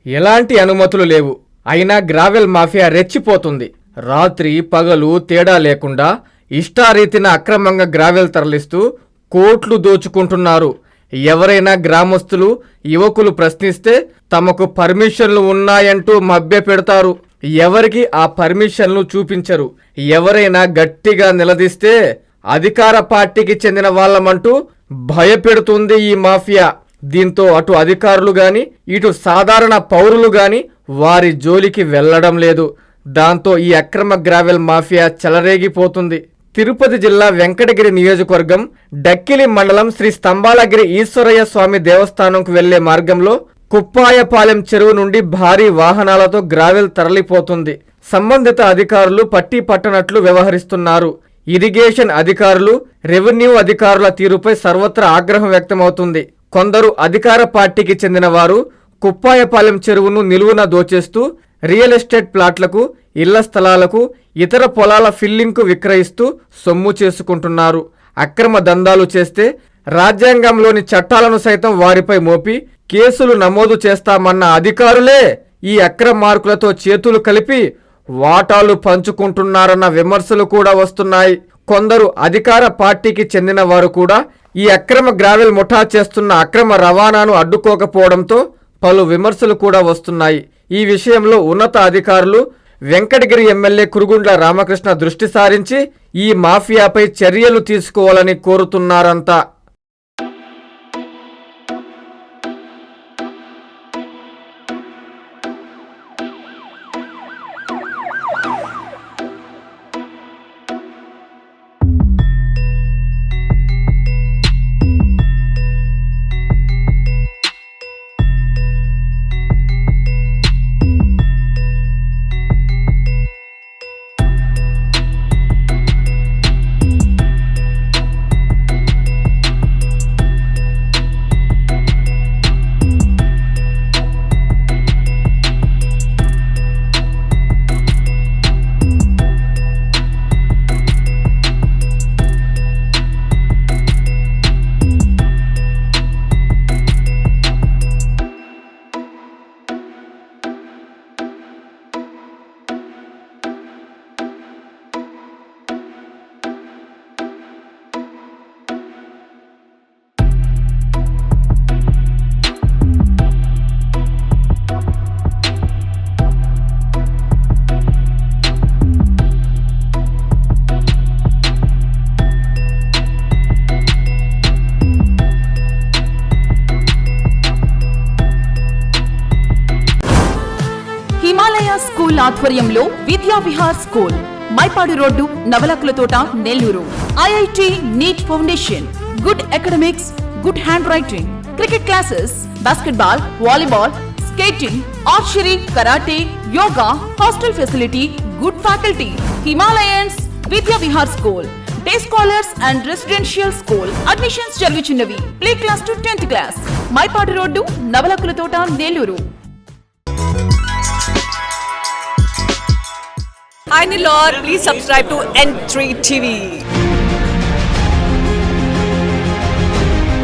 ఎలాంటి అనుమతులు లేవు. అయినా గ్రావెల్ మాఫియా రెచ్చిపోతుంది. రాత్రి పగలు తేడా లేకుండా ఇష్టారీతిన అక్రమంగా గ్రావెల్ తరలిస్తూ కోట్లు దోచుకుంటున్నారు. ఎవరైనా గ్రామస్తులు, యువకులు ప్రశ్నిస్తే తమకు పర్మిషన్లు ఉన్నాయంటూ మభ్యపెడతారు. ఎవరికి ఆ పర్మిషన్లు చూపించరు. ఎవరైనా గట్టిగా నిలదీస్తే అధికార పార్టీకి చెందిన వాళ్ళమంటూ భయపెడుతుంది ఈ మాఫియా. దీంతో అటు అధికారులు గాని, ఇటు సాధారణ పౌరులు గాని వారి జోలికి వెళ్లడం లేదు. దాంతో ఈ అక్రమ గ్రావెల్ మాఫియా చెలరేగిపోతుంది. తిరుపతి జిల్లా వెంకటగిరి నియోజకవర్గం డక్కిలి మండలం శ్రీ స్తంభాలగిరి ఈశ్వరయ్య స్వామి దేవస్థానంకు వెళ్లే మార్గంలో కుప్పాయపాలెం చెరువు నుండి భారీ వాహనాలతో గ్రావెల్ తరలిపోతుంది. సంబంధిత అధికారులు పట్టి పట్టనట్లు వ్యవహరిస్తున్నారు. ఇరిగేషన్ అధికారులు, రెవెన్యూ అధికారుల తీరుపై సర్వత్రా ఆగ్రహం వ్యక్తమవుతుంది. కొందరు అధికార పార్టీకి చెందిన వారు కుప్పాయపాలెం చెరువును నిలువున దోచేస్తూ రియల్ ఎస్టేట్ ప్లాట్లకు, ఇళ్ల స్థలాలకు, ఇతర పొలాల ఫిల్లింగ్కు విక్రయిస్తూ సొమ్ము చేసుకుంటున్నారు. అక్రమ దందాలు చేస్తే రాజ్యాంగంలోని చట్టాలను సైతం వారిపై మోపి కేసులు నమోదు చేస్తామన్న అధికారులే ఈ అక్రమార్కులతో చేతులు కలిపి వాటాలు పంచుకుంటున్నారన్న విమర్శలు కూడా వస్తున్నాయి. కొందరు అధికార పార్టీకి చెందిన వారు కూడా ఈ అక్రమ గ్రావెల్ ముఠా చేస్తున్న అక్రమ రవాణాను అడ్డుకోకపోవడంతో పలు విమర్శలు కూడా వస్తున్నాయి. ఈ విషయంలో ఉన్నత అధికారులు వెంకటగిరి ఎమ్మెల్యే కురుగుండ్ల రామకృష్ణ దృష్టి సారించి ఈ మాఫియాపై చర్యలు తీసుకోవాలని కోరుతున్నారంతా. స్కూల్ ఆధ్వర్యంలో Vidya Vihar school, Mypadu road, Navalakulathota, Nellore. IIT NEET foundation, good academics, good hand writing, cricket classes, basketball, volleyball, skating, archery, karate, yoga, hostel facility, good faculty. Himalayans Vidya Vihar school, day scholars and residential school. Admissions జరుగుతున్నవి. Play class to 10th class. Mypadu road, Navalakulathota, Nellore. Hi Nilor, please subscribe to N3 TV.